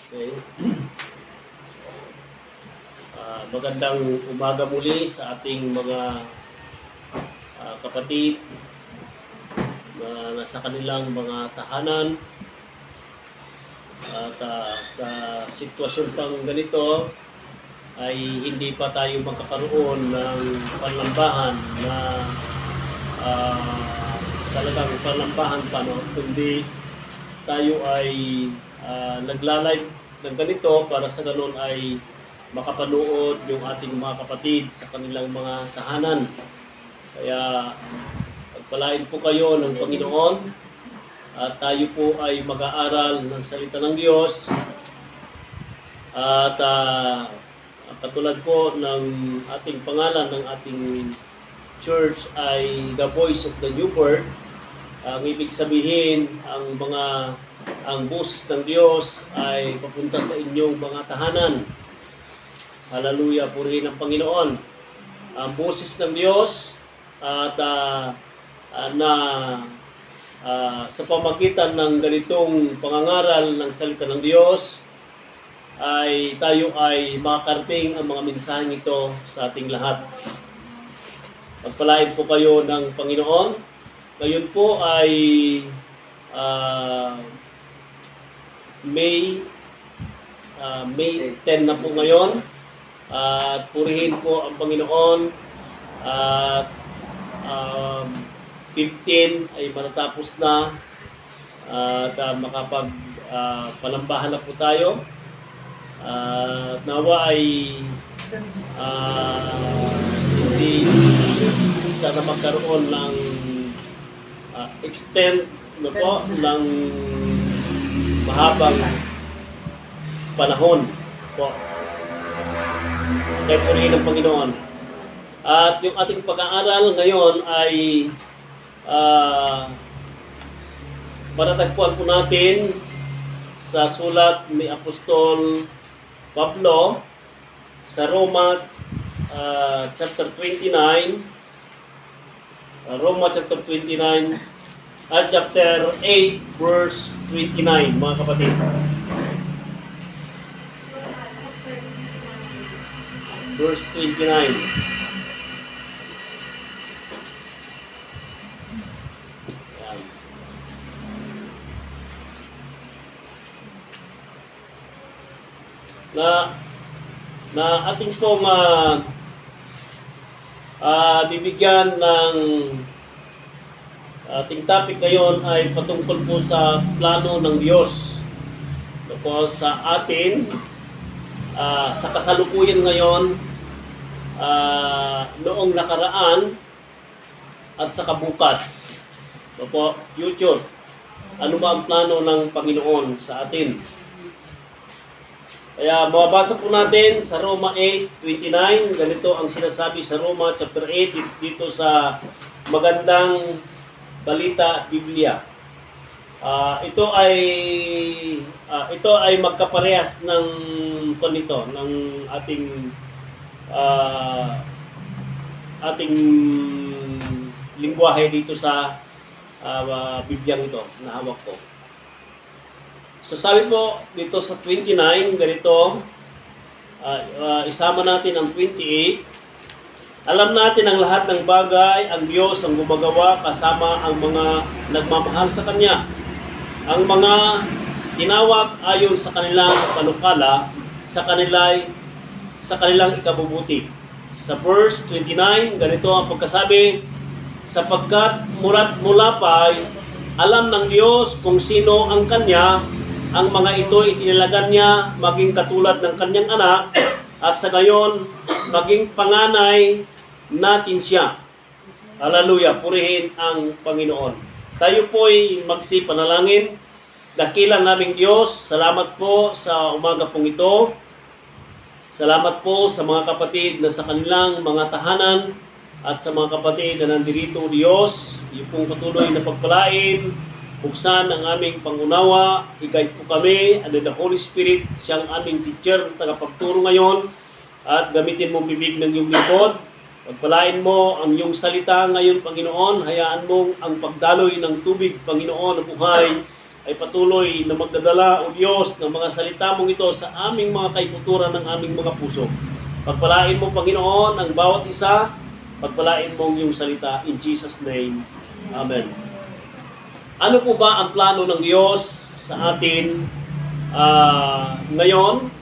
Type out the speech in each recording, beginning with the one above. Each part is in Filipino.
Okay. Magandang umaga muli sa ating mga kapatid na nasa kanilang mga tahanan. At sa sitwasyon pang ganito ay hindi pa tayo magkakaroon ng panlambahan na talagang panlambahan pa, no? Kundi tayo ay nagla-live ng ganito para sa ganun ay makapanood yung ating mga kapatid sa kanilang mga tahanan. Kaya pagpalain po kayo ng Panginoon at tayo po ay mag-aaral ng salita ng Diyos. At katulad po ng ating pangalan ng ating church ay The Voice of the New Birth. Ang ibig sabihin, ang boses ng Diyos ay papunta sa inyong mga tahanan. Hallelujah, purihin ang Panginoon. Ang boses ng Diyos at sa pamagitan ng ganitong pangangaral ng salita ng Diyos ay tayo ay makakarating ang mga mensaheng ito sa ating lahat. Pagpalain po kayo ng Panginoon. Ngayon po ay May 10 na po ngayon. At purihin po ang Panginoon. At 15 ay matatapos na. At makapagpalambahan na po tayo. At nawa ay hindi sana magkaroon ng extend po ng mahabang panahon po. Kaya purihin ng Panginoon. At yung ating pag-aaral ngayon ay matatagpuan po natin sa sulat ni Apostol Pablo sa Roma chapter 29. Roma chapter 29 at chapter 8 verse 29, mga kapatid. Verse 29. Yan. Na ating pong bibigyan ng ating topic ngayon ay patungkol po sa plano ng Diyos. Po sa atin, sa kasalukuyan ngayon, noong nakaraan, at sa kabukas. Po, future. Ano ba ang plano ng Panginoon sa atin? Kaya mababasa po natin sa Roma 8:29, ganito ang sinasabi sa Roma chapter 8 dito sa magandang balita Biblia. Ito ay magkaparehas ng konito ng ating lingwahe dito sa Bibliang ito na hawak ko. So sabi po dito sa 29, ganito, isama natin ang 28. Alam natin ang lahat ng bagay, ang Diyos ang gumagawa kasama ang mga nagmamahal sa Kanya. Ang mga tinawag ayon sa kanilang panukala, sa kanilang ikabubuti. Sa verse 29, ganito ang pagkasabi, sapagkat mula pa alam ng Diyos kung sino ang Kanya, ang mga ito itinalagan niya maging katulad ng kanyang anak at sa gayon maging panganay natin siya. Hallelujah, purihin ang Panginoon. Tayo po'y magsipanalangin. Dakilan naming Diyos, salamat po sa umaga pong ito. Salamat po sa mga kapatid na sa kanilang mga tahanan at sa mga kapatid na nandirito, Diyos, yung pong patuloy na pagpalain. Buksan ang aming pangunawa, i-guide po kami, and the Holy Spirit, siyang aming teacher, tagapagturo ngayon, at gamitin mo bibig ng iyong lingkod. Pagpalain mo ang iyong salita ngayon, Panginoon, hayaan mong ang pagdaloy ng tubig, Panginoon, na buhay, ay patuloy na magdadala, O Diyos, ng mga salita mong ito sa aming mga kaibuturan ng aming mga puso. Pagpalain mo, Panginoon, ang bawat isa. Pagpalain mong iyong salita. In Jesus' name. Amen. Ano po ba ang plano ng Diyos sa atin ngayon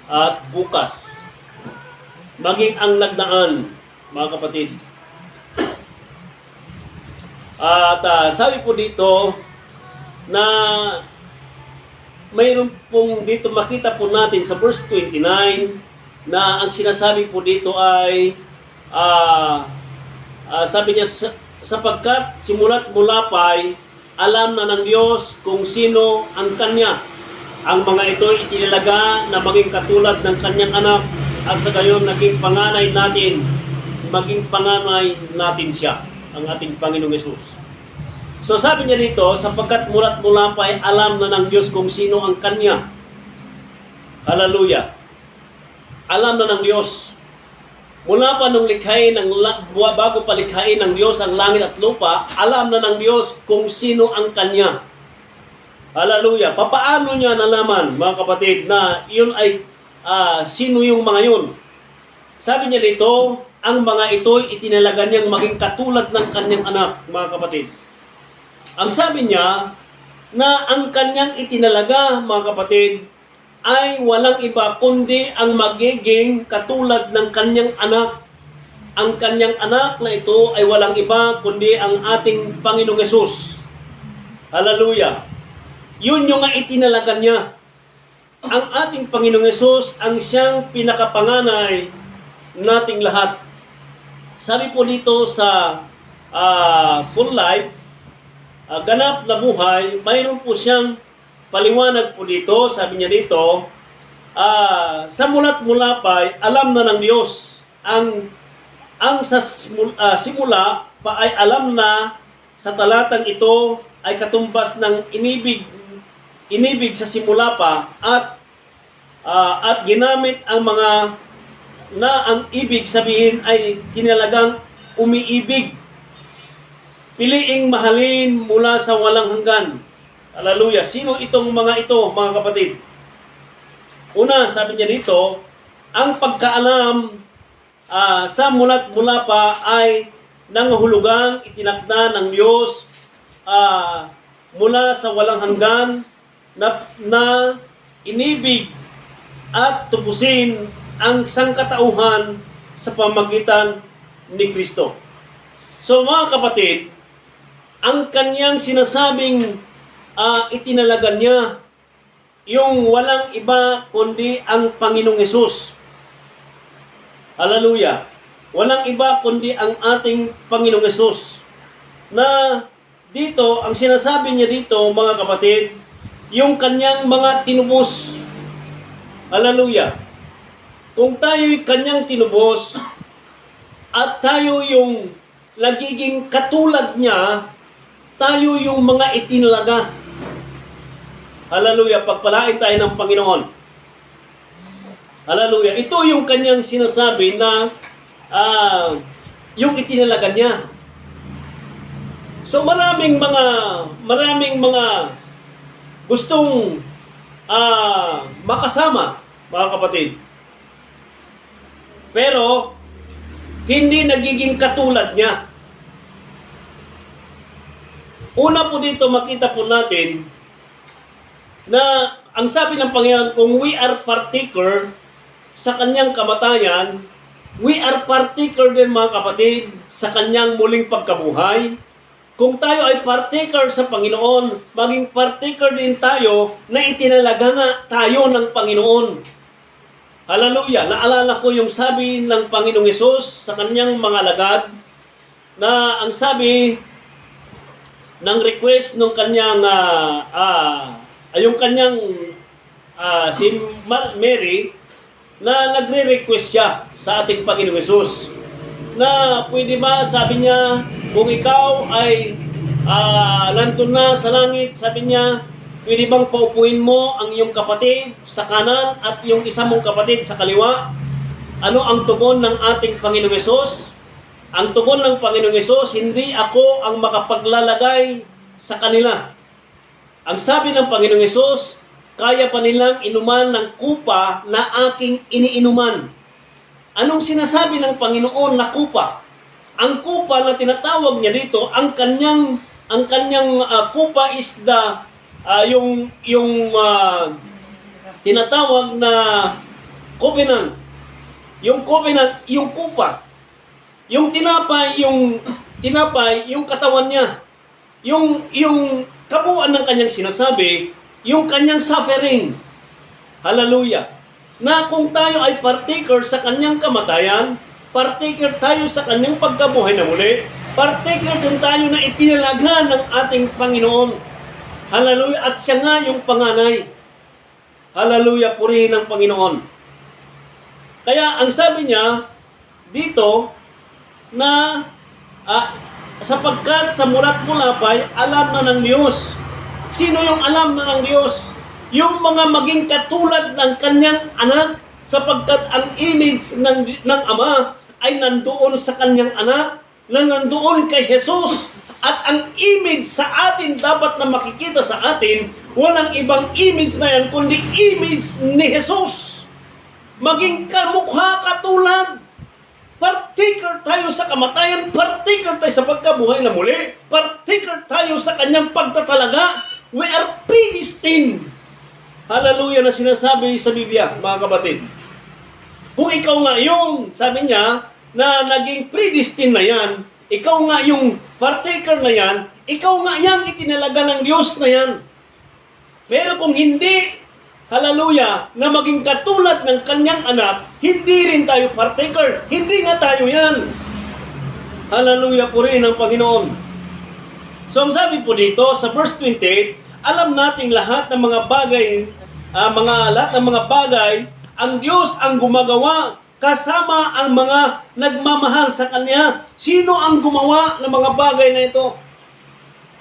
at bukas? Maging ang nagdaan, mga kapatid. At sabi po dito na mayroon pong dito makita po natin sa verse 29 na ang sinasabi po dito ay sabi niya, sapagkat simula't mula pa'y alam na ng Diyos kung sino ang Kanya. Ang mga ito itinalaga na maging katulad ng Kanyang anak at sa gayon naging panganay natin, siya, ang ating Panginoong Yesus. So sabi niya dito, sapagkat mula't mula pa'y alam na ng Diyos kung sino ang Kanya. Hallelujah. Alam na ng Diyos. Mula pa nung bago pa likhain ng Diyos ang langit at lupa, alam na ng Diyos kung sino ang Kanya. Hallelujah. Papaano niya nalaman, mga kapatid, na yun ay sino yung mga yun? Sabi niya dito, ang mga ito itinalaga niyang maging katulad ng Kanyang anak, mga kapatid. Ang sabi niya na ang Kanyang itinalaga, mga kapatid, ay walang iba kundi ang magiging katulad ng Kanyang anak. Ang Kanyang anak na ito ay walang iba kundi ang ating Panginoong Yesus. Hallelujah. Yun yung itinalaga niya. Ang ating Panginoong Yesus ang siyang pinakapanganay nating lahat. Sabi po dito sa full life, ganap na buhay, mayroon po siyang paliwanag po dito. Sabi niya dito, sa mula't mula pa, alam na ng Diyos. Ang sa simula pa ay alam na sa talatang ito ay katumbas ng inibig sa simula pa at ginamit ang mga na ang ibig sabihin ay kinalagang umiibig. Piliing mahalin mula sa walang hanggan. Hallelujah. Sino itong mga ito, mga kapatid? Una, sabi niya dito, ang pagkaalam sa mula't mula pa ay nangahulugang itinakda ng Diyos mula sa walang hanggan na inibig at tubusin ang sangkatauhan sa pamagitan ni Kristo. So mga kapatid, ang Kanyang sinasabing itinalaga niya yung walang iba kundi ang Panginoong Yesus. Hallelujah. Walang iba kundi ang ating Panginoong Yesus. Na dito, ang sinasabi niya dito, mga kapatid, yung Kanyang mga tinubos. Hallelujah. Kung tayo'y Kanyang tinubos at tayo yung nagiging katulad niya, tayo yung mga itinalaga. Hallelujah. Pagpalain tayo ng Panginoon. Hallelujah. Ito yung Kanyang sinasabi na yung itinalaga niya. So maraming mga gustong makasama, mga kapatid. Pero hindi nagiging katulad niya. Una po dito makita po natin na ang sabi ng Panginoon, kung we are partaker sa Kanyang kamatayan, we are partaker din, mga kapatid, sa Kanyang muling pagkabuhay. Kung tayo ay partaker sa Panginoon, maging partaker din tayo na itinalaga nga tayo ng Panginoon. Hallelujah! Naalala ko yung sabi ng Panginoong Yesus sa Kanyang mga alagad na ang sabi ng request ng Kanyang yung Kanyang si Mary na nagre-request siya sa ating Panginoong Yesus na pwede ba, sabi niya, kung ikaw ay nandun na sa langit, sabi niya, pwede bang paupuin mo ang iyong kapatid sa kanan at yung isa mong kapatid sa kaliwa? Ano ang tugon ng ating Panginoong Yesus? Ang tugon ng Panginoong Yesus, hindi ako ang makapaglalagay sa kanila. Ang sabi ng Panginoong Hesus, kaya pa nilang inuman ng kupa na aking iniinuman. Anong sinasabi ng Panginoon na kupa? Ang kupa na tinatawag niya dito, ang kanyang kupa is yung tinatawag na covenant. Yung covenant, yung kupa. Yung tinapay, yung katawan niya. Yung kabuuan ng kanyang sinasabi, yung kanyang suffering. Hallelujah. Na kung tayo ay partaker sa kanyang kamatayan, partaker tayo sa kanyang pagkabuhay na muli, partaker din tayo na itinalaga ng ating Panginoon. Hallelujah. At siya nga yung panganay. Hallelujah. Purihin ng Panginoon. Kaya ang sabi niya dito na sapagkat sa mulat mulapay, alam na ng Diyos. Sino yung alam na ng Diyos? Yung mga maging katulad ng kanyang anak, sapagkat ang image ng Ama ay nandoon sa kanyang anak, na nandoon kay Jesus. At ang image sa atin, dapat na makikita sa atin, walang ibang image na yan, kundi image ni Jesus. Maging kamukha katulad. Partaker tayo sa kamatayan, partaker tayo sa pagkabuhay na muli, partaker tayo sa kanyang pagtatalaga. We are predestined. Hallelujah na sinasabi sa Biblia, mga kapatid. Kung ikaw nga yung, sabi niya, na naging predestined na yan, ikaw nga yung partaker na yan, ikaw nga yang itinalaga ng Diyos na yan. Pero kung hindi, hallelujah, na maging katulad ng kanyang anak, hindi rin tayo partaker. Hindi nga tayo yan. Hallelujah, purihin ang Panginoon. So ang sabi po dito sa verse 28, alam nating lahat ng mga bagay, lahat ng mga bagay, ang Diyos ang gumagawa kasama ang mga nagmamahal sa Kanya. Sino ang gumawa ng mga bagay na ito?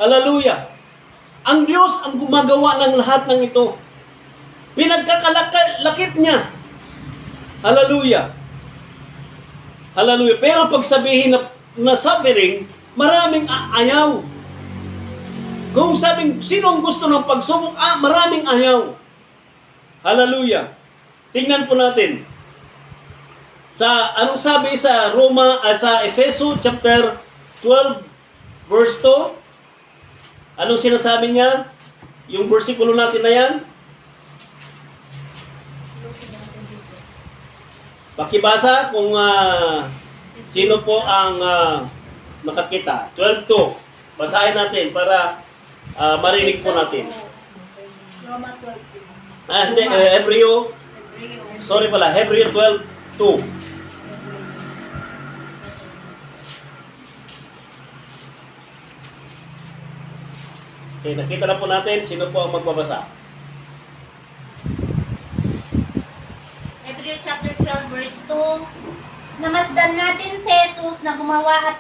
Hallelujah. Ang Diyos ang gumagawa ng lahat ng ito. Pinagkakalakip niya. Hallelujah. Hallelujah. Pero pag sabihin na suffering, maraming ayaw. Kung sabing, sino ang gusto ng pagsubok? Maraming ayaw. Hallelujah. Tingnan po natin. Anong sabi sa sa Efeso chapter 12 verse 2? Anong sinasabi niya? Yung versikulo natin na yan? Pakibasa kung sino po ang makakita. 12:2. Basahin natin para marinig po natin. Roma 12:2. Hindi, Hebreo. Sorry pala, Hebreo 12:2. Okay, nakita na po natin sino po ang magbabasa. Hebrew chapter 12 verse 2. Namasdan natin si Jesus na gumawa at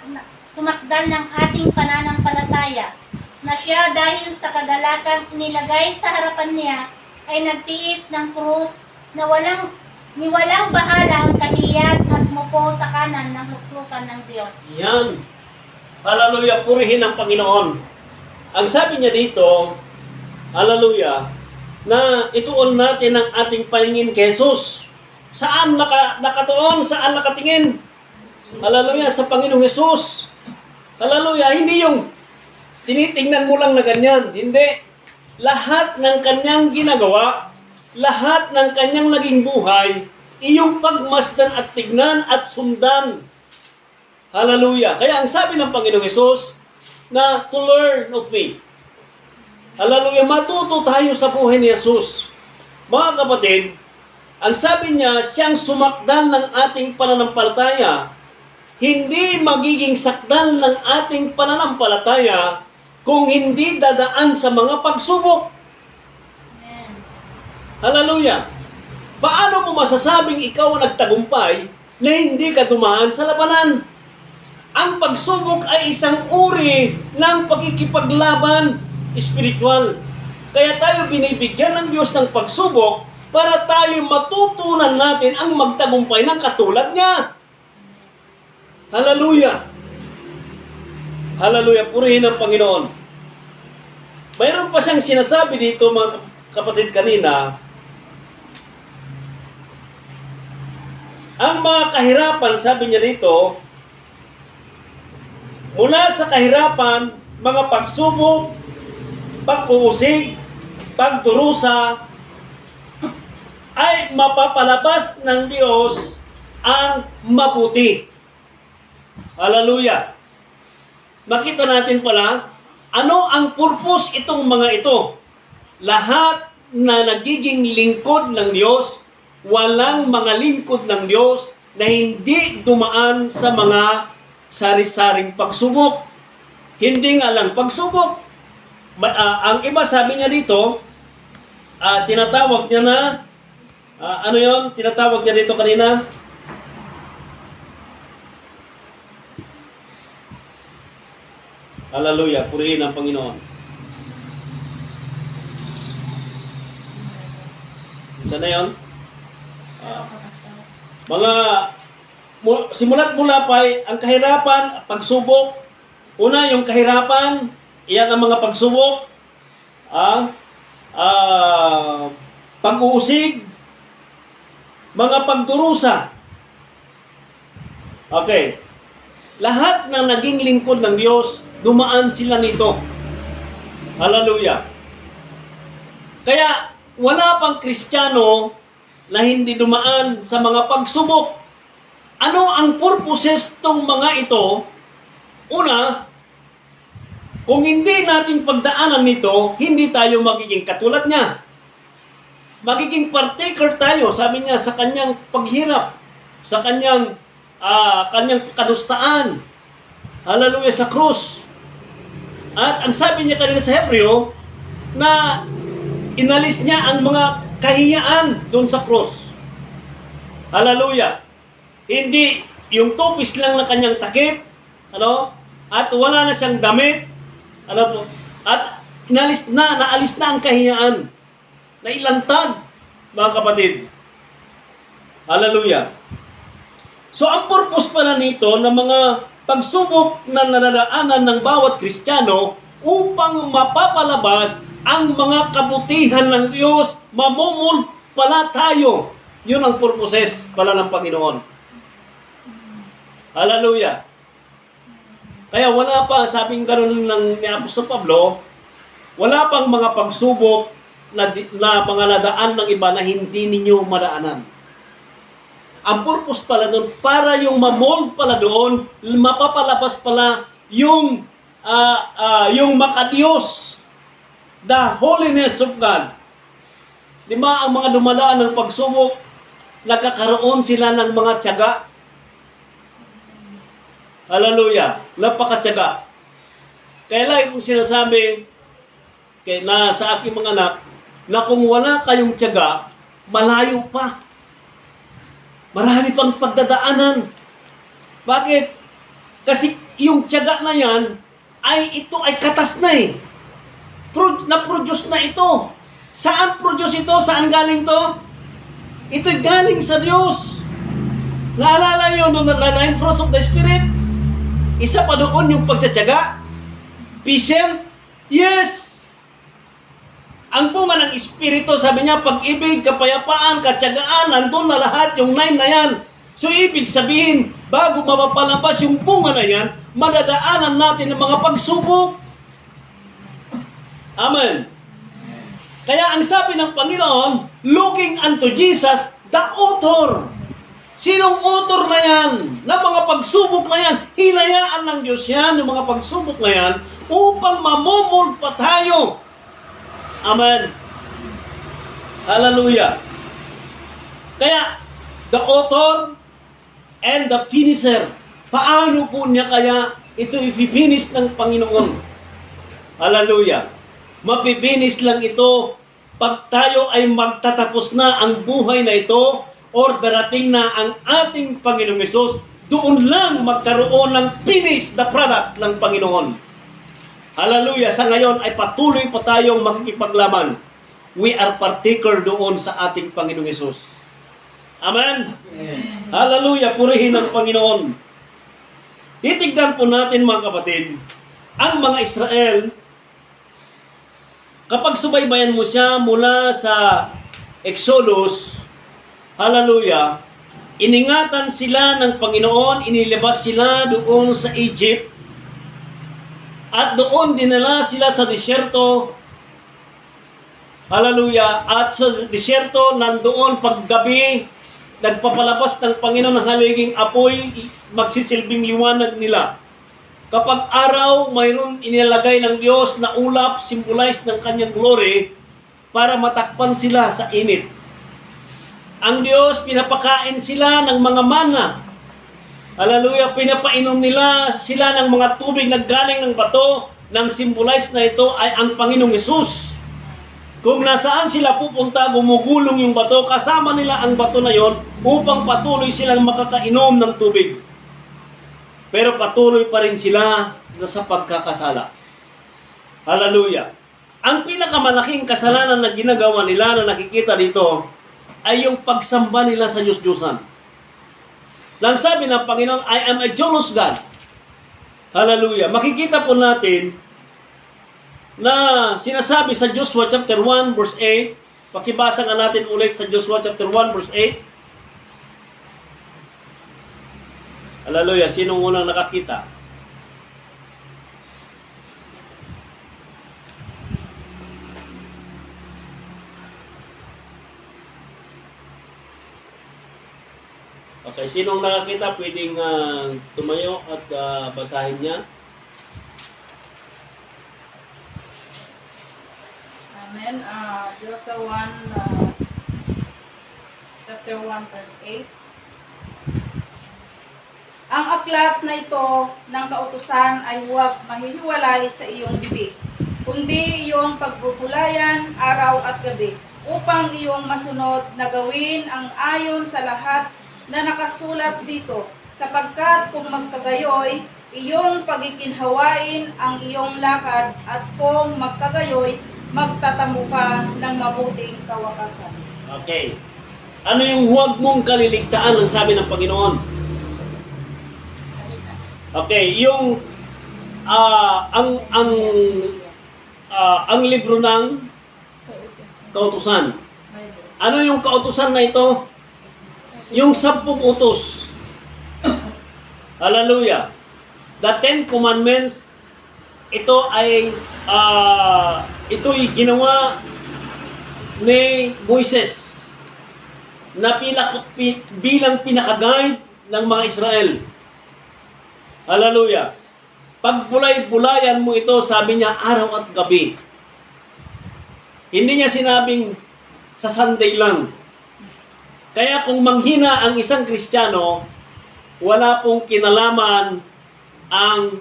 sumakdal ng ating pananampalataya, na siya dahil sa kagalakan nilagay sa harapan niya ay nagtiis ng krus na walang bahala ang kahiyan at mupo sa kanan ng luklukan ng Diyos. Yan. Hallelujah, purihin ang Panginoon. Ang sabi niya dito, hallelujah, na ituon natin ang ating paningin kay Jesus. Saan nakatuon? Saan nakatingin? Hallelujah, sa Panginoong Jesus. Hallelujah, hindi yung tinitingnan mo lang na ganyan. Hindi. Lahat ng kanyang ginagawa, lahat ng kanyang naging buhay, iyong pagmasdan at tignan at sundan. Hallelujah. Kaya ang sabi ng Panginoong Jesus, na to learn of me. Hallelujah, matuto tayo sa buhay ni Jesus. Mga kapatid, ang sabi niya, siyang sumakdal ng ating pananampalataya, hindi magiging sakdal ng ating pananampalataya kung hindi dadaan sa mga pagsubok. Amen. Hallelujah. Paano mo masasabing ikaw ang nagtagumpay na hindi ka dumaan sa labanan? Ang pagsubok ay isang uri ng pagkikipaglaban spiritual. Kaya tayo binibigyan ng Diyos ng pagsubok para tayo matutunan natin ang magtagumpay ng katulad niya. Hallelujah! Hallelujah! Purihin ang Panginoon. mayroon pa siyang sinasabi dito mga kapatid kanina. Ang mga kahirapan, sabi niya dito, mula sa kahirapan, mga pagsubok, pag-uusig, pagdurusa, ay mapapalabas ng Diyos ang mabuti. Hallelujah! Makita natin pala, ano ang purpose itong mga ito? Lahat na nagiging lingkod ng Diyos, walang mga lingkod ng Diyos na hindi dumaan sa mga sari-saring pagsubok. Hindi nga lang pagsubok. Ang iba sabi niya dito, tinatawag niya na, ano yon? Tinatawag niya dito kanina? Hallelujah, purihin ang Panginoon. Saan na yun? Simulat mula pa ang kahirapan, pagsubok. Una, yung kahirapan, iyan ang mga pagsubok. Pag-uusig, mga pagdurusa. Okay. Lahat ng naging lingkod ng Diyos, dumaan sila nito. Hallelujah. Kaya, wala pang Kristiyano na hindi dumaan sa mga pagsubok. Ano ang purposes tong mga ito? Una, kung hindi natin pagdaanan nito, hindi tayo magiging katulad niya. Magiging partaker tayo, sabi niya, sa kanyang paghirap, sa kanyang kadustaan. Hallelujah, sa krus. At ang sabi niya kanina sa Hebreo, na inalis niya ang mga kahiyaan doon sa krus. Hallelujah. Hindi yung tupis lang na kanyang takip, at wala na siyang damit, at naalis na ang kahiyaan. Nailantad, mga kapatid. Hallelujah. So, ang purpose pala nito ng mga pagsubok na nadadaanan ng bawat Kristiyano upang mapapalabas ang mga kabutihan ng Diyos, mamumul pala tayo. Yun ang purposes pala ng Panginoon. Hallelujah. Kaya wala pa, sabing gano'n ni Apostol Pablo, wala pang mga pagsubok na mga nadaan ng iba na hindi ninyo madaanan. Ang purpose pala doon, para yung mamold pala doon, mapapalabas pala yung makadiyos, the holiness of God. Di ba, ang mga dumadaan ng pagsubok, nagkakaroon sila ng mga tiyaga. Hallelujah, napakatiyaga. Kaya lang kung sinasabi na sa aking mga anak, na kung wala kayong tiyaga, malayo pa. Marami pang pagdadaanan. Bakit? Kasi yung tiyaga na yan, ito ay katas na eh. Na-produce na ito. Saan produce ito? Saan galing to? Ito'y galing sa Diyos. Naalala nyo nung 9 fruits of the Spirit? Isa pa doon yung pagtsatsaga. Patient? Yes! Ang bunga ng Espiritu, sabi niya, pag-ibig, kapayapaan, katsagaan, nandun na lahat yung 9 na yan. So, ibig sabihin, bago mapapalabas yung bunga na yan, madadaanan natin ng mga pagsubok. Amen. Kaya ang sabi ng Panginoon, looking unto Jesus, the author. Sinong author na yan? Na mga pagsubok na yan, hinayaan ng Diyos yan, yung mga pagsubok na yan, upang mamumul pa tayo. Amen. Hallelujah. Kaya, the author and the finisher. Paano po niya kaya ito ipipinish ng Panginoon? Hallelujah. Mapipinis lang ito pag tayo ay magtatapos na ang buhay na ito or darating na ang ating Panginoong Hesus, doon lang magkaroon ng finish the product ng Panginoon. Hallelujah! Sa ngayon ay patuloy pa tayong makikipaglaban. We are partaker doon sa ating Panginoong Hesus. Amen? Amen. Hallelujah! Purihin ang Panginoon. Titignan po natin mga kapatid, ang mga Israel, Kapag subaybayan mo siya mula sa Exodus, hallelujah, iningatan sila ng Panginoon, inilabas sila doon sa Egypt, at doon dinala sila sa disyerto, hallelujah, at sa disyerto nandoon paggabi, nagpapalabas ng Panginoon ng haliging apoy, magsisilbing liwanag nila. Kapag araw, mayroon inilagay ng Diyos na ulap, symbolize ng kanyang glory, para matakpan sila sa init. Ang Diyos, pinapakain sila ng mga mana. Hallelujah, pinapainom nila sila ng mga tubig na galing ng bato, nang symbolize na ito ay ang Panginoong Hesus. Kung nasaan sila pupunta, gumugulong yung bato, kasama nila ang bato na yon upang patuloy silang makakainom ng tubig. Pero patuloy pa rin sila sa pagkakasala. Hallelujah. Ang pinakamalaking kasalanan na ginagawa nila na nakikita dito ay yung pagsamba nila sa Diyos-Diyosan. Nang sabi ng Panginoon, I am a jealous God. Hallelujah. Makikita po natin na sinasabi sa Joshua chapter 1 verse 8. Pakibasa nga natin ulit sa Joshua chapter 1 verse 8. Hallelujah. Sinong unang nakakita? Okay, sinong nakakita pwedeng tumayo at basahin niya? Amen. Joshua 1, chapter 1, verse 8. Ang aklat na ito ng kautusan ay huwag mahihiwalay sa iyong bibig, kundi iyong pagbubulayan araw at gabi, upang iyong masunod na gawin ang ayon sa lahat na nakasulat dito, sapagkat kung magkagayoy, iyong pagikinhawain ang iyong lakad, at kung magkagayoy, magtatamo ka ng mabuting kawakasan. Okay. Ano yung huwag mong kaliligtaan ang sabi ng Panginoon? Okay, yung ang libro ng kautusan. Ano yung kautusan na ito? Yung 10 utos. Hallelujah. The 10 Commandments, ito'y ginawa ni Moises na bilang pinaka-guide ng mga Israel. Hallelujah. Pagbulay-bulayan mo ito, sabi niya, araw at gabi. Hindi niya sinabing sa Sunday lang. Kaya kung manghina ang isang Kristiyano, wala pong kinalaman ang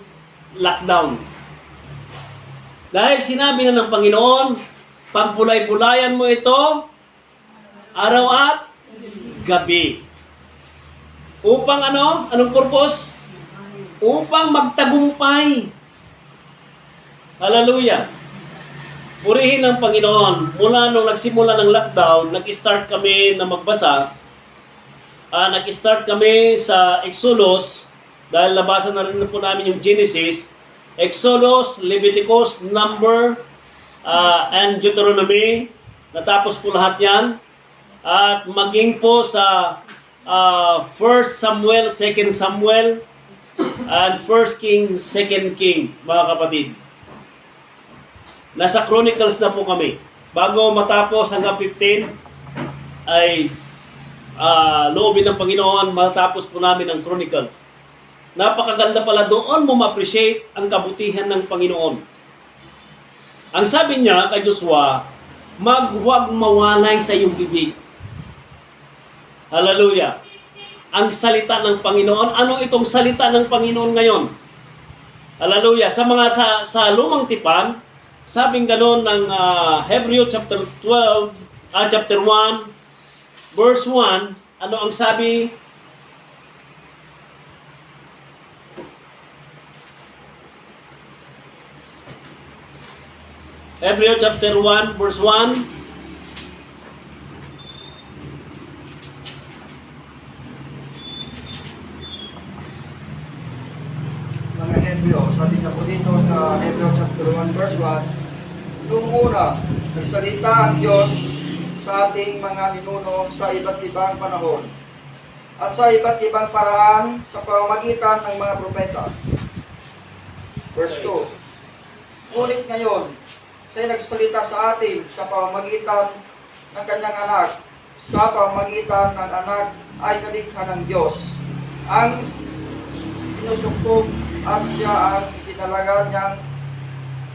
lockdown. Dahil sinabi na ng Panginoon, pagbulay-bulayan mo ito, araw at gabi. Upang ano? Anong purpose? Upang magtagumpay. Hallelujah. Purihin ng Panginoon. Mula nung nagsimula ng lockdown, nag-start kami na magbasa. Nag-start kami sa Exodus, dahil labasan na rin po namin yung Genesis, Exodus, Leviticus, Number, and Deuteronomy. Natapos po lahat yan. At maging po sa 1 Samuel, 2 Samuel, and 1 King, 2 King, mga kapatid. Nasa Chronicles na po kami. Bago matapos hanggang 15, ay loobin ng Panginoon, matapos po namin ang Chronicles. Napakaganda pala, doon mo ma-appreciate ang kabutihan ng Panginoon. Ang sabi niya kay Joshua, huwag mawalay sa iyong bibig. Hallelujah. Ang salita ng Panginoon. Ano itong salita ng Panginoon ngayon? Hallelujah. Sa lumang tipan, sabing gano'n ng Hebrew chapter 12, chapter 1, verse 1, ano ang sabi? Hebrew chapter 1, verse 1, mga Hebreo, sabi na po dito sa Hebrew chapter 1 verse 1, Noong una, nagsalita ang Diyos sa ating mga ninuno sa iba't ibang panahon at sa iba't ibang paraan sa pamamagitan ng mga propeta. Verse 2. Ngunit ngayon, siya'y nagsalita sa atin sa pamamagitan ng kanyang anak. Sa pamamagitan ng anak ay kalikha ng Diyos. Ang sinusukog at siya ang tinalaga niyang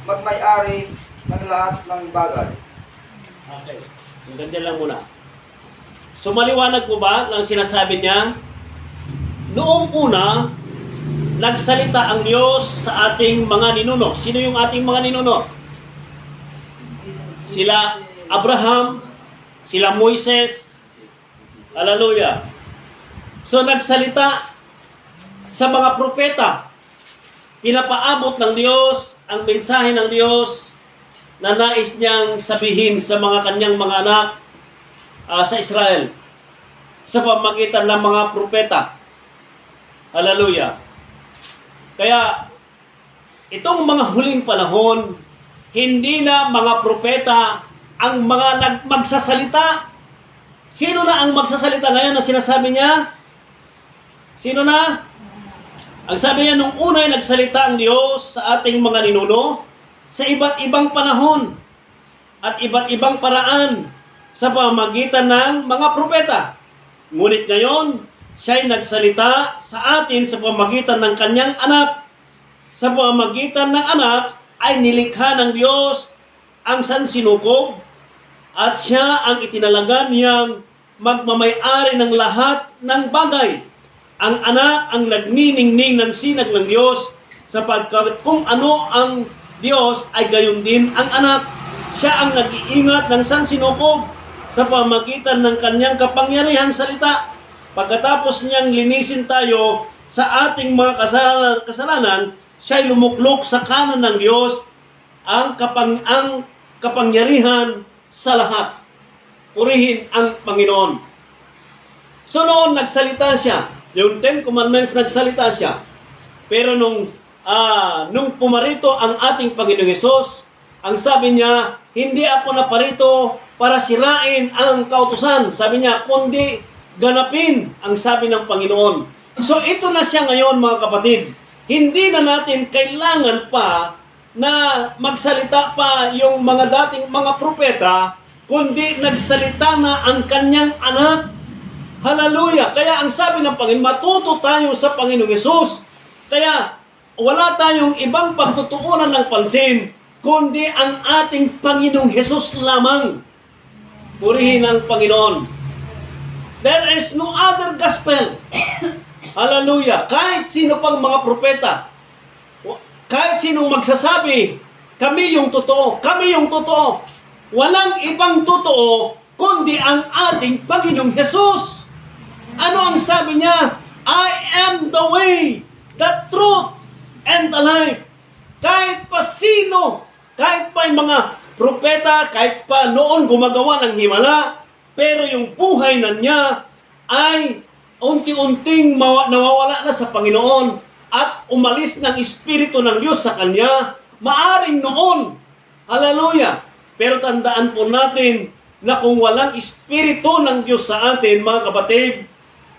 magmay-ari ng lahat ng bagay. Okay. Ang ganda lang muna. So maliwanag po ba ang sinasabi niya? Noong una, nagsalita ang Diyos sa ating mga ninuno. Sino yung ating mga ninuno? Sila Abraham, sila Moises. Hallelujah. So nagsalita sa mga propeta. Pinapaabot ng Diyos ang mensahe ng Diyos na nais niyang sabihin sa mga kanyang mga anak sa Israel sa pamamagitan ng mga propeta. Hallelujah. Kaya itong mga huling panahon, hindi na mga propeta ang mga magsasalita. Sino na ang magsasalita ngayon na sinasabi niya? Sino na? Ang sabi niya, nung una ay nagsalita ang Diyos sa ating mga ninuno sa iba't ibang panahon at iba't ibang paraan sa pamamagitan ng mga propeta. Ngunit ngayon, siya'y nagsalita sa atin sa pamamagitan ng kanyang anak. Sa pamamagitan ng anak ay nilikha ng Diyos ang sansinukob at siya ang itinalaga niyang magmamay-ari ng lahat ng bagay. Ang anak ang nagniningning ng sinag ng Diyos sapagkat kung ano ang Diyos ay gayon din ang anak. Siya ang nag-iingat ng sansinukob sa pamamagitan ng kanyang kapangyarihang salita. Pagkatapos niyang linisin tayo sa ating mga kasalanan, siya'y lumuklok sa kanan ng Diyos ang kapangyarihan sa lahat. Purihin ang Panginoon. So noon nagsalita siya. Yung 10 Commandments nagsalita siya. Pero nung pumarito ang ating Panginoong Hesus, ang sabi niya, hindi ako naparito para sirain ang kautusan. Sabi niya, kundi ganapin ang sabi ng Panginoon. So ito na siya ngayon mga kapatid. Hindi na natin kailangan pa na magsalita pa yung mga dating mga propeta, kundi nagsalita na ang kanyang anak. Hallelujah! Kaya ang sabi ng Panginoon, matuto tayo sa Panginoong Hesus. Kaya wala tayong ibang pagtutuunan ng pansin, kundi ang ating Panginoong Hesus lamang. Purihin ang Panginoon. There is no other gospel. Hallelujah! Kahit sino pang mga propeta, kahit sinong magsasabi, kami yung totoo, kami yung totoo. Walang ibang totoo, kundi ang ating Panginoong Hesus. Ano ang sabi niya? I am the way, the truth, and the life. Kahit pa sino, kahit pa yung mga propeta, kahit pa noon gumagawa ng himala, pero yung buhay na niya ay unti-unting nawawala na sa Panginoon at umalis ng Espiritu ng Diyos sa kanya, maaring noon. Hallelujah! Pero tandaan po natin na kung walang Espiritu ng Diyos sa atin, mga kapatid,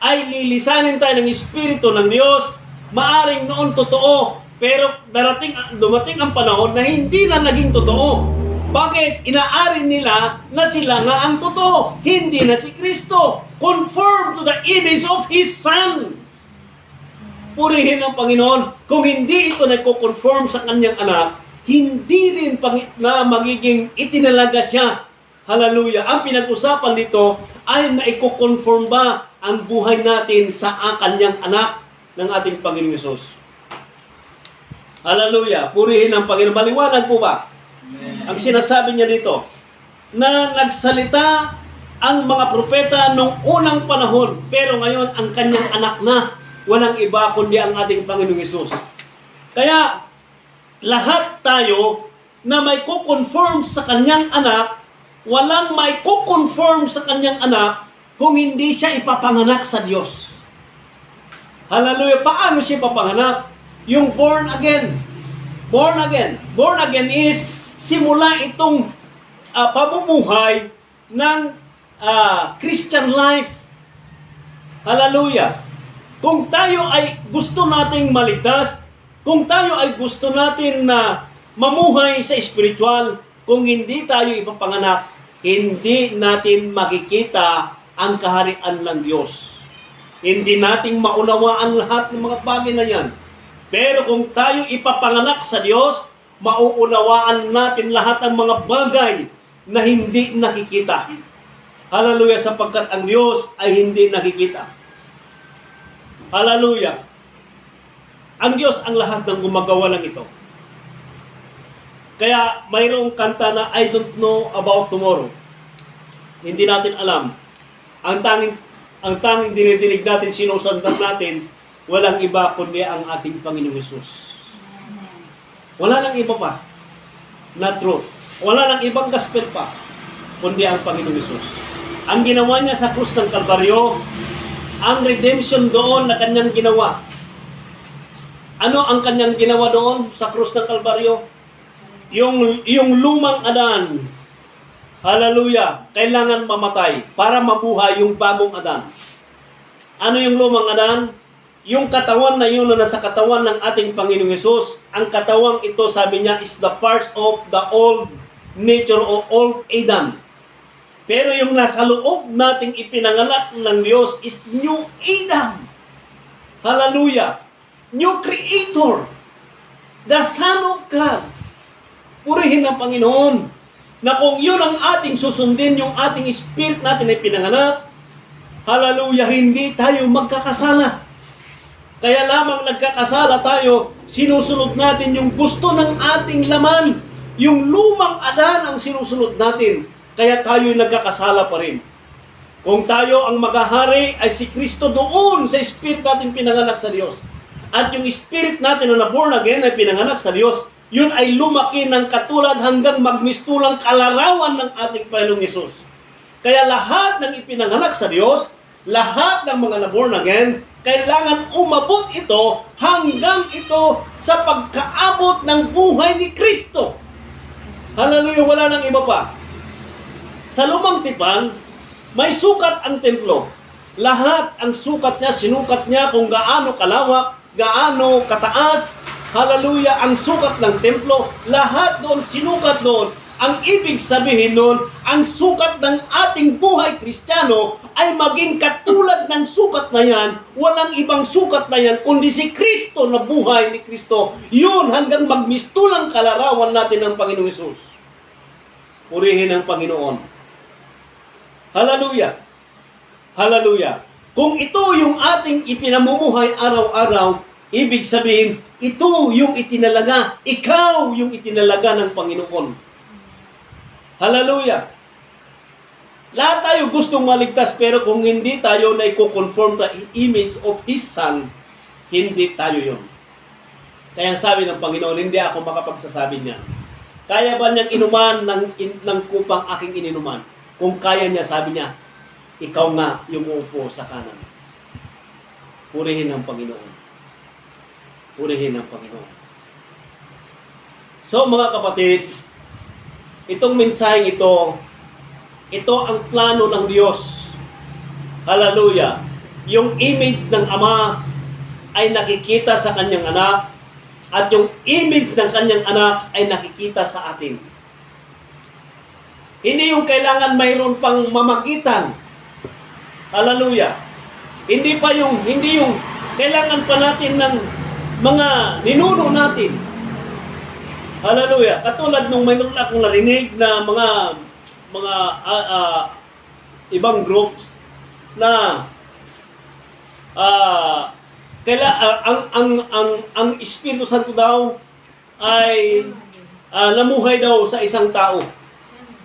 ay lilisanin tayo ng Espiritu ng Diyos, maaring noon totoo, pero dumating ang panahon na hindi na naging totoo. Bakit? Inaari nila na sila nga ang totoo, hindi na si Kristo. Conform to the image of His Son. Purihin ang Panginoon. Kung hindi ito nagko-conform sa kanyang anak, hindi rin na magiging itinalaga siya. Hallelujah. Ang pinag-usapan dito ay na i-conform ba ang buhay natin sa kanyang anak ng ating Panginoong Hesus. Hallelujah. Purihin ang Panginoon. Maliwanag po ba? Amen. Ang sinasabi niya dito, na nagsalita ang mga propeta nung unang panahon, pero ngayon ang kanyang anak na, walang iba kundi ang ating Panginoong Hesus. Kaya, lahat tayo na may kukonform sa kanyang anak, walang may kukonform sa kanyang anak kung hindi siya ipapanganak sa Diyos. Hallelujah. Paano siya ipapanganak? Yung born again. Born again. Born again is simula itong pamumuhay ng Christian life. Hallelujah! Kung tayo ay gusto nating maligtas, kung tayo ay gusto natin na mamuhay sa spiritual, kung hindi tayo ipapanganak, hindi natin makikita ang kaharian ng Diyos. Hindi natin maunawaan lahat ng mga bagay na yan. Pero kung tayo ipapanganak sa Diyos, mauunawaan natin lahat ng mga bagay na hindi nakikita. Hallelujah, sapagkat ang Diyos ay hindi nakikita. Hallelujah. Ang Diyos ang lahat ng gumagawa ng ito. Kaya mayroong kanta na I don't know about tomorrow. Hindi natin alam. Ang tanging dinidinig natin, sinusundan natin, walang iba kundi ang ating Panginoong Hesus. Wala nang iba pa na truth. Wala nang ibang gospel pa kundi ang Panginoong Hesus. Ang ginawa niya sa krus ng Kalbaryo, ang redemption doon na kanyang ginawa. Ano ang kanyang ginawa doon sa krus ng Kalbaryo? Yung lumang Adan, hallelujah, kailangan mamatay para mabuhay yung bagong Adan. Ano yung lumang Adan? Yung katawan na yun na nasa katawan ng ating Panginoong Hesus. Ang katawang ito, sabi niya, is the parts of the old nature o old Adam. Pero yung nasa loob nating ipinanganak ng Diyos is new Adam. Hallelujah! New Creator. The Son of God. Purihin ng Panginoon na kung yun ang ating susundin, yung ating spirit natin ay pinanganak, hallelujah, hindi tayo magkakasala. Kaya lamang nagkakasala tayo, sinusunod natin yung gusto ng ating laman. Yung lumang Adan ang sinusunod natin. Kaya tayo nagkakasala pa rin. Kung tayo ang maghahari ay si Kristo doon sa spirit natin pinanganak sa Diyos. At yung spirit natin na born again ay pinanganak sa Diyos, yun ay lumaki ng katulad hanggang magmistulang kalarawan ng ating Panginoong Hesus. Kaya lahat ng ipinanganak sa Diyos, lahat ng mga born again, kailangan umabot ito hanggang ito sa pagkaabot ng buhay ni Kristo. Hallelujah, wala nang iba pa. Sa lumang tipan, may sukat ang templo. Lahat ang sukat niya, sinukat niya kung gaano kalawak, gaano kataas. Hallelujah, ang sukat ng templo, lahat doon, sinukat doon. Ang ibig sabihin noon, ang sukat ng ating buhay Kristiyano ay maging katulad ng sukat na yan. Walang ibang sukat na yan, kundi si Kristo na buhay ni Kristo. Yun hanggang magmistulang kalarawan natin ng Panginoong Hesus. Purihin ang Panginoon. Hallelujah. Hallelujah. Kung ito yung ating ipinamumuhay araw-araw, ibig sabihin, ito yung itinalaga. Ikaw yung itinalaga ng Panginoon. Hallelujah. Lahat tayo gustong maligtas, pero kung hindi tayo na i-conform sa image of His Son, hindi tayo yun. Kaya sabi ng Panginoon, hindi ako makapagsasabi niya. Kaya ba niyang inuman ng kupang aking ininuman? Kung kaya niya, sabi niya, ikaw nga yung uupo sa kanan. Purihin ang Panginoon. Purihin ang Panginoon. So mga kapatid, itong mensaheng ito ang plano ng Diyos. Hallelujah. Yung image ng Ama ay nakikita sa kanyang anak, at yung image ng kanyang anak ay nakikita sa atin. Hindi yung kailangan mayroon pang mamagitan. Hallelujah. Hindi yung kailangan pa natin ng mga ninuno natin. Hallelujah. Katulad nung mayroon akong narinig na mga ibang groups na ang Espiritu Santo daw ay namuhay daw sa isang tao.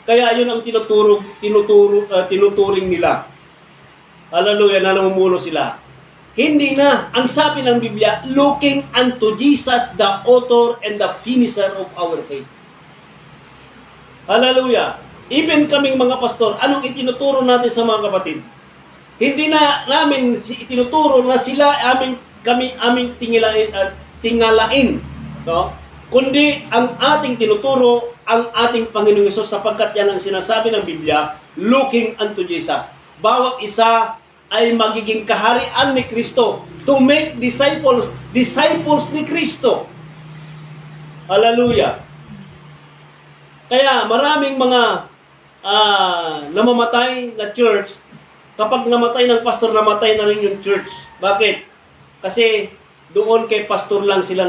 Kaya yun ang tinuturing nila. Hallelujah, na namumuno sila. Hindi na. Ang sabi ng Biblia, looking unto Jesus, the author and the finisher of our faith. Hallelujah. Even kaming mga pastor, anong itinuturo natin sa mga kapatid? Hindi na namin itinuturo na sila aming tingalain, no? Kundi ang ating tinuturo ang ating Panginoong Hesus sapagkat yan ang sinasabi ng Biblia, looking unto Jesus. Bawat isa ay magiging kaharian ni Kristo to make disciples ni Kristo. Hallelujah. Kaya maraming mga namamatay na church, kapag namatay ng pastor, namatay na rin yung church. Bakit? Kasi doon kay pastor lang sila